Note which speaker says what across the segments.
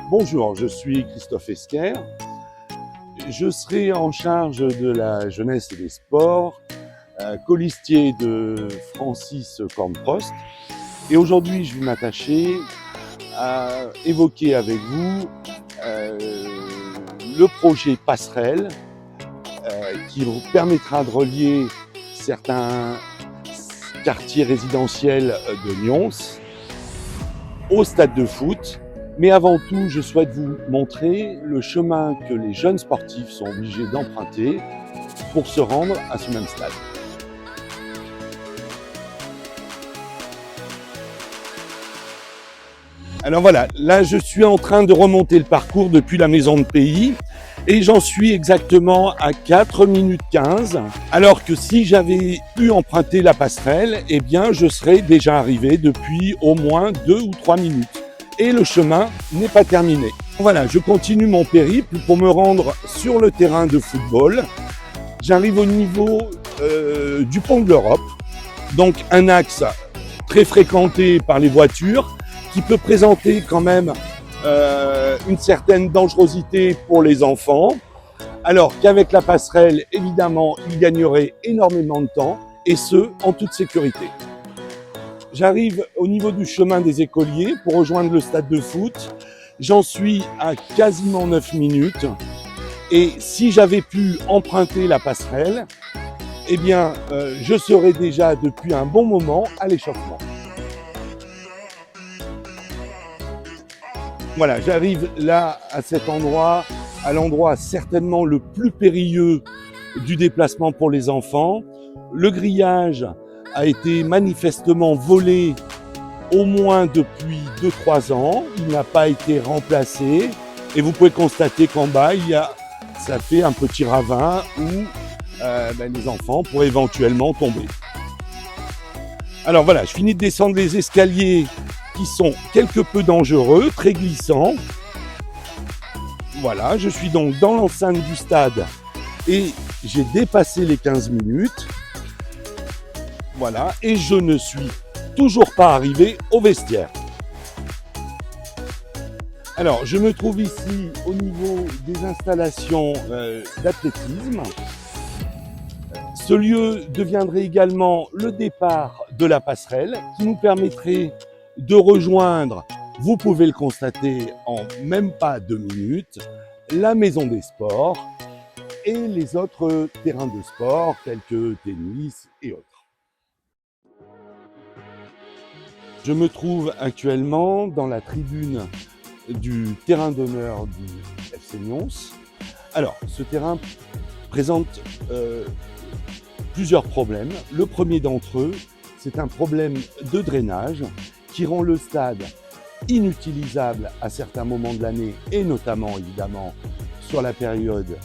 Speaker 1: Bonjour, je suis Christophe Esquer. Je serai en charge de la jeunesse et des sports, colistier de Francis Kornprost. Et aujourd'hui, je vais m'attacher à évoquer avec vous le projet Passerelle qui vous permettra de relier certains quartiers résidentiels de Nyons au stade de foot. Mais avant tout, je souhaite vous montrer le chemin que les jeunes sportifs sont obligés d'emprunter pour se rendre à ce même stade. Alors voilà, là je suis en train de remonter le parcours depuis la maison de pays et j'en suis exactement à 4 minutes 15, alors que si j'avais pu emprunter la passerelle, eh bien je serais déjà arrivé depuis au moins 2 ou 3 minutes. Et le chemin n'est pas terminé. Voilà, je continue mon périple pour me rendre sur le terrain de football. J'arrive au niveau du pont de l'Europe, donc un axe très fréquenté par les voitures, qui peut présenter quand même une certaine dangerosité pour les enfants, alors qu'avec la passerelle, évidemment, ils gagneraient énormément de temps, et ce, en toute sécurité. J'arrive au niveau du chemin des écoliers pour rejoindre le stade de foot. J'en suis à quasiment 9 minutes. Et si j'avais pu emprunter la passerelle, eh bien, je serais déjà depuis un bon moment à l'échauffement. Voilà, j'arrive là à cet endroit, à l'endroit certainement le plus périlleux du déplacement pour les enfants. Le grillage a été manifestement volé au moins depuis 2-3 ans. Il n'a pas été remplacé. Et vous pouvez constater qu'en bas, ça fait un petit ravin où les enfants pourraient éventuellement tomber. Alors voilà, je finis de descendre les escaliers qui sont quelque peu dangereux, très glissants. Voilà, je suis donc dans l'enceinte du stade et j'ai dépassé les 15 minutes. Voilà, et je ne suis toujours pas arrivé au vestiaire. Alors, je me trouve ici au niveau des installations d'athlétisme. Ce lieu deviendrait également le départ de la passerelle qui nous permettrait de rejoindre, vous pouvez le constater en même pas 2 minutes, la maison des sports et les autres terrains de sport tels que tennis et autres. Je me trouve actuellement dans la tribune du terrain d'honneur du FC Nyons. Alors, ce terrain présente plusieurs problèmes. Le premier d'entre eux, c'est un problème de drainage qui rend le stade inutilisable à certains moments de l'année et notamment évidemment sur la période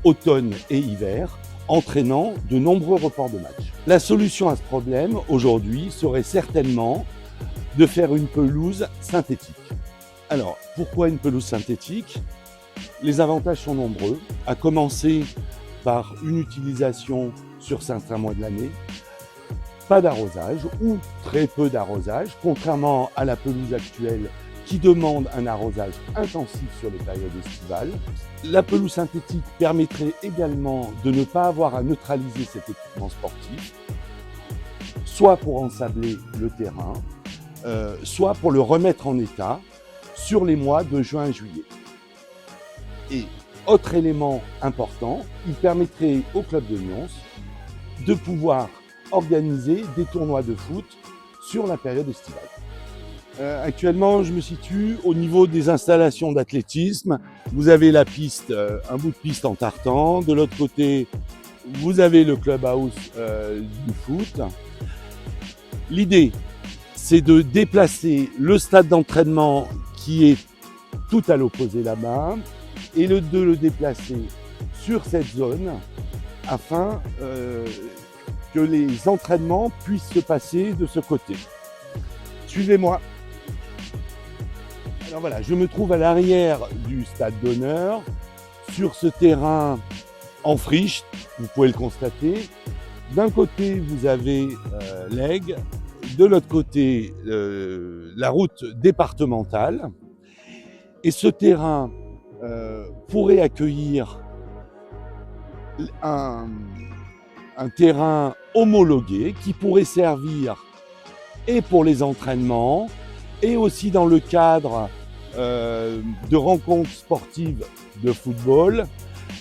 Speaker 1: automne et hiver, entraînant de nombreux reports de matchs. La solution à ce problème aujourd'hui serait certainement de faire une pelouse synthétique. Alors, pourquoi une pelouse synthétique ? Les avantages sont nombreux, à commencer par une utilisation sur certains mois de l'année, pas d'arrosage ou très peu d'arrosage, contrairement à la pelouse actuelle qui demande un arrosage intensif sur les périodes estivales. La pelouse synthétique permettrait également de ne pas avoir à neutraliser cet équipement sportif, soit pour ensabler le terrain, soit pour le remettre en état sur les mois de juin et juillet. Et autre élément important, il permettrait au club de Nyons de pouvoir organiser des tournois de foot sur la période estivale. Actuellement, je me situe au niveau des installations d'athlétisme. Vous avez la piste, un bout de piste en tartan. De l'autre côté, vous avez le clubhouse du foot. L'idée, c'est de déplacer le stade d'entraînement qui est tout à l'opposé là-bas et de le déplacer sur cette zone afin que les entraînements puissent se passer de ce côté. Suivez-moi. Alors voilà, je me trouve à l'arrière du stade d'honneur, sur ce terrain en friche, vous pouvez le constater. D'un côté, vous avez l'Aigle, de l'autre côté, la route départementale. Et ce terrain pourrait accueillir un terrain homologué qui pourrait servir et pour les entraînements et aussi dans le cadre de rencontres sportives de football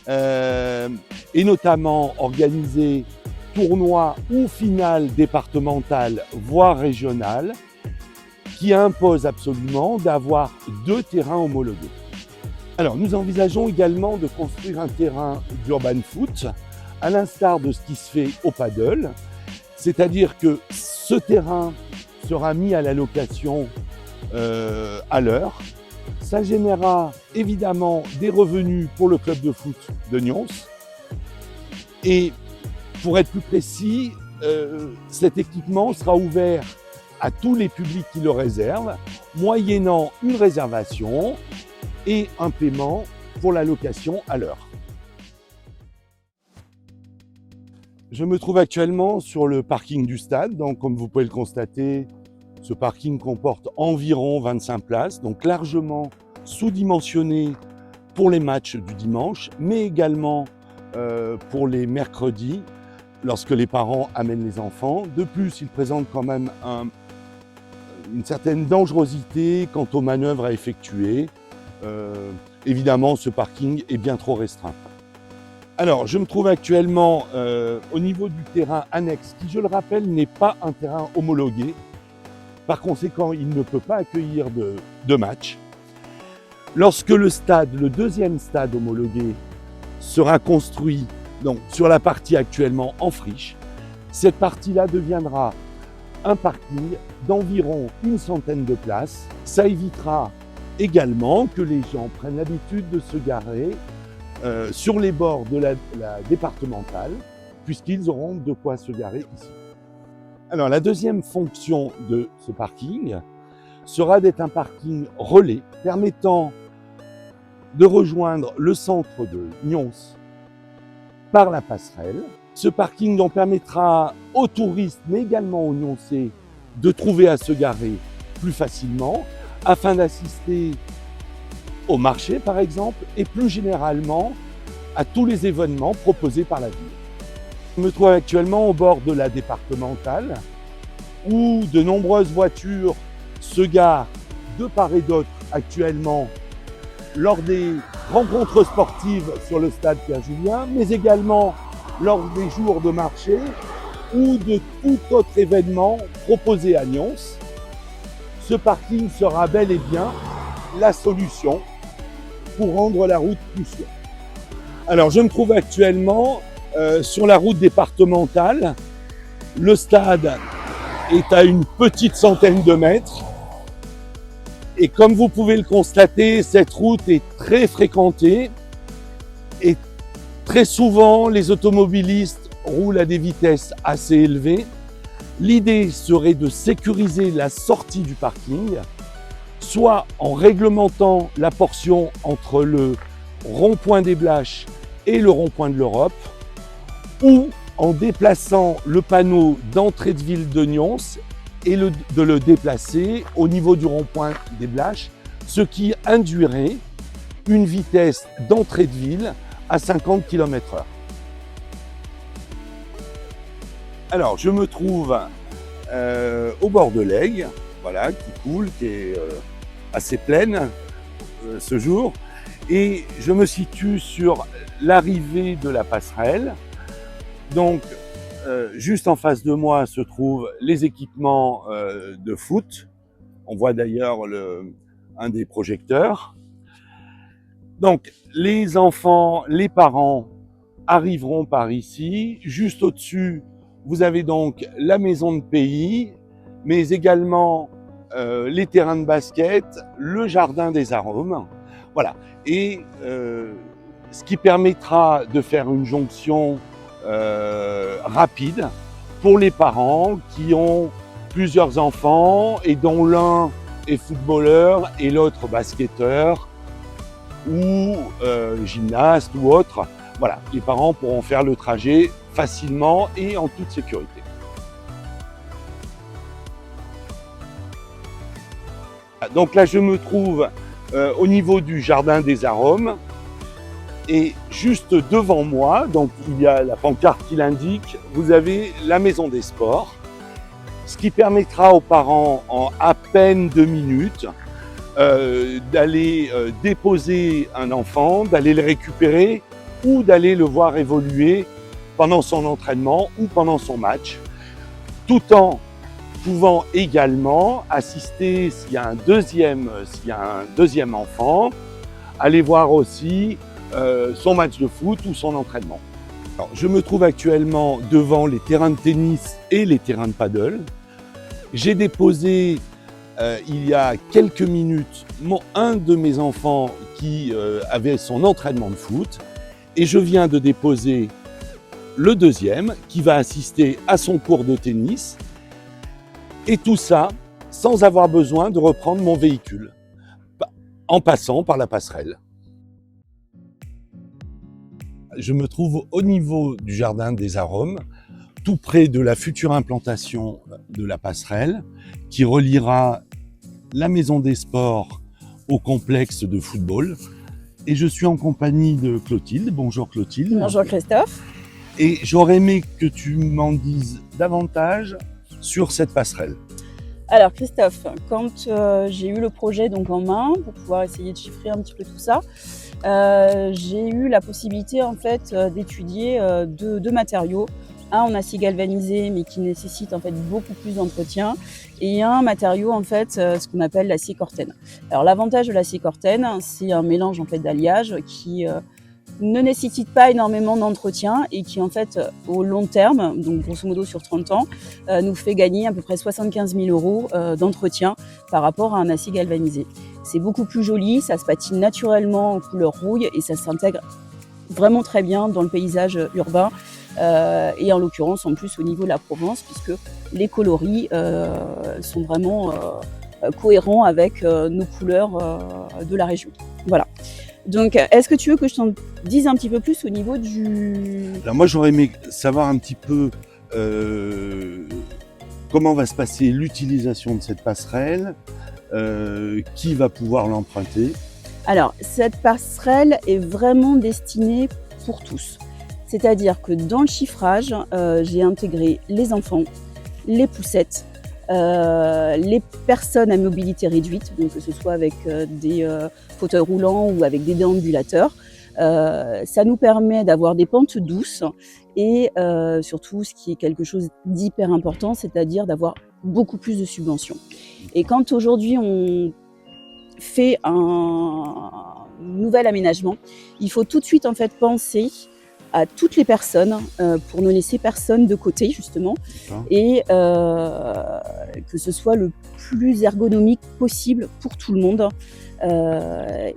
Speaker 1: et notamment organiser tournois ou finales départementales voire régionales qui imposent absolument d'avoir 2 terrains homologués. Alors nous envisageons également de construire un terrain d'urban foot à l'instar de ce qui se fait au paddle, c'est-à-dire que ce terrain sera mis à la location à l'heure. Ça générera évidemment des revenus pour le club de foot de Nyons. Et pour être plus précis, cet équipement sera ouvert à tous les publics qui le réservent, moyennant une réservation et un paiement pour la location à l'heure. Je me trouve actuellement sur le parking du stade, donc comme vous pouvez le constater, ce parking comporte environ 25 places, donc largement sous-dimensionné pour les matchs du dimanche, mais également pour les mercredis, lorsque les parents amènent les enfants. De plus, il présente quand même une certaine dangerosité quant aux manœuvres à effectuer. Évidemment, ce parking est bien trop restreint. Alors, je me trouve actuellement au niveau du terrain annexe, qui, je le rappelle, n'est pas un terrain homologué. Par conséquent, il ne peut pas accueillir de matchs. Lorsque le stade, le deuxième stade homologué, sera construit donc, sur la partie actuellement en friche, cette partie-là deviendra un parking d'environ une centaine de places. Ça évitera également que les gens prennent l'habitude de se garer sur les bords de la départementale, puisqu'ils auront de quoi se garer ici. Alors la deuxième fonction de ce parking sera d'être un parking relais permettant de rejoindre le centre de Nyons par la passerelle. Ce parking donc permettra aux touristes, mais également aux Nyonçais, de trouver à se garer plus facilement afin d'assister au marché par exemple et plus généralement à tous les événements proposés par la ville. Je me trouve actuellement au bord de la départementale où de nombreuses voitures se garent de part et d'autre actuellement lors des rencontres sportives sur le stade Pierre-Julien, mais également lors des jours de marché ou de tout autre événement proposé à Nyons. Ce parking sera bel et bien la solution pour rendre la route plus sûre. Alors, je me trouve actuellement sur la route départementale. Le stade est à une petite centaine de mètres. Et comme vous pouvez le constater, cette route est très fréquentée. Et très souvent, les automobilistes roulent à des vitesses assez élevées. L'idée serait de sécuriser la sortie du parking, soit en réglementant la portion entre le rond-point des Blaches et le rond-point de l'Europe, ou en déplaçant le panneau d'entrée de ville de Nyons et de le déplacer au niveau du rond-point des Blaches, ce qui induirait une vitesse d'entrée de ville à 50 km/h. Alors, je me trouve au bord de l'Aigle, voilà, qui coule, qui est assez pleine ce jour, et je me situe sur l'arrivée de la passerelle. Donc, juste en face de moi se trouvent les équipements de foot. On voit d'ailleurs un des projecteurs. Donc, les enfants, les parents arriveront par ici. Juste au-dessus, vous avez donc la maison de pays, mais également les terrains de basket, le jardin des arômes. Voilà. Et ce qui permettra de faire une jonction rapide pour les parents qui ont plusieurs enfants et dont l'un est footballeur et l'autre basketteur ou gymnaste ou autre. Voilà, les parents pourront faire le trajet facilement et en toute sécurité. Donc là, je me trouve au niveau du jardin des arômes. Et juste devant moi, donc il y a la pancarte qui l'indique, vous avez la maison des sports, ce qui permettra aux parents en à peine 2 minutes d'aller déposer un enfant, d'aller le récupérer ou d'aller le voir évoluer pendant son entraînement ou pendant son match, tout en pouvant également assister, s'il y a un deuxième enfant, aller voir aussi son match de foot ou son entraînement. Alors, je me trouve actuellement devant les terrains de tennis et les terrains de paddle. J'ai déposé il y a quelques minutes un de mes enfants qui avait son entraînement de foot et je viens de déposer le deuxième qui va assister à son cours de tennis et tout ça sans avoir besoin de reprendre mon véhicule en passant par la passerelle. Je me trouve au niveau du jardin des arômes, tout près de la future implantation de la passerelle qui reliera la maison des sports au complexe de football. Et je suis en compagnie de Clotilde. Bonjour Clotilde.
Speaker 2: Bonjour Christophe.
Speaker 1: Et j'aurais aimé que tu m'en dises davantage sur cette passerelle.
Speaker 2: Alors Christophe, quand j'ai eu le projet donc en main pour pouvoir essayer de chiffrer un petit peu tout ça, j'ai eu la possibilité en fait d'étudier deux matériaux. Un en acier galvanisé mais qui nécessite en fait beaucoup plus d'entretien et un matériau en fait ce qu'on appelle l'acier Corten. Alors l'avantage de l'acier Corten, c'est un mélange en fait d'alliage qui ne nécessite pas énormément d'entretien et qui en fait au long terme, donc grosso modo sur 30 ans, nous fait gagner à peu près 75 000 euros d'entretien par rapport à un acier galvanisé. C'est beaucoup plus joli, ça se patine naturellement en couleur rouille et ça s'intègre vraiment très bien dans le paysage urbain et en l'occurrence en plus au niveau de la Provence puisque les coloris sont vraiment cohérents avec nos couleurs de la région. Voilà. Donc, est-ce que tu veux que je t'en dise un petit peu plus au niveau du...
Speaker 1: Alors moi, j'aurais aimé savoir un petit peu comment va se passer l'utilisation de cette passerelle, qui va pouvoir l'emprunter.
Speaker 2: Alors, cette passerelle est vraiment destinée pour tous. C'est-à-dire que dans le chiffrage, j'ai intégré les enfants, les poussettes, les personnes à mobilité réduite, donc que ce soit avec des fauteuils roulants ou avec des déambulateurs. Ça nous permet d'avoir des pentes douces et surtout ce qui est quelque chose d'hyper important, c'est-à-dire d'avoir beaucoup plus de subventions. Et quand aujourd'hui on fait un nouvel aménagement, il faut tout de suite en fait penser à toutes les personnes pour ne laisser personne de côté justement et que ce soit le plus ergonomique possible pour tout le monde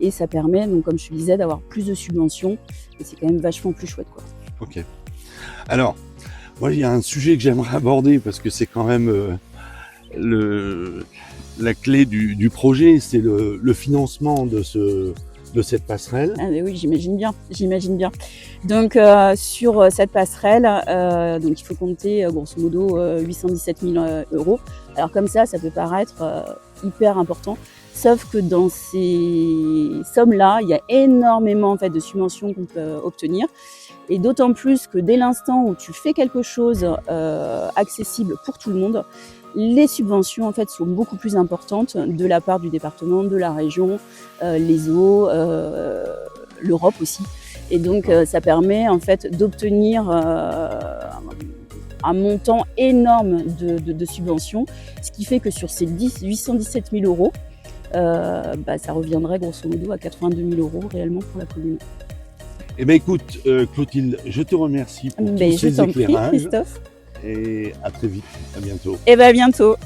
Speaker 2: et ça permet donc comme je te disais d'avoir plus de subventions et c'est quand même vachement plus chouette quoi.
Speaker 1: Ok. Alors moi il y a un sujet que j'aimerais aborder parce que c'est quand même la clé du projet, c'est le financement de cette passerelle.
Speaker 2: Ah mais oui, j'imagine bien. Donc sur cette passerelle, donc il faut compter grosso modo 817 000 euros. Alors comme ça peut paraître hyper important, sauf que dans ces sommes-là, il y a énormément en fait de subventions qu'on peut obtenir. Et d'autant plus que dès l'instant où tu fais quelque chose accessible pour tout le monde, les subventions en fait sont beaucoup plus importantes de la part du département, de la région, les eaux, l'Europe aussi. Et donc ça permet en fait d'obtenir un montant énorme de subventions, ce qui fait que sur ces 817 000 euros, ça reviendrait grosso modo à 82 000 euros réellement pour la commune.
Speaker 1: Eh bien écoute Clotilde, je te remercie pour tous ces éclairages.
Speaker 2: Prie, Christophe.
Speaker 1: Et à très vite, à bientôt.
Speaker 2: Et bien bientôt.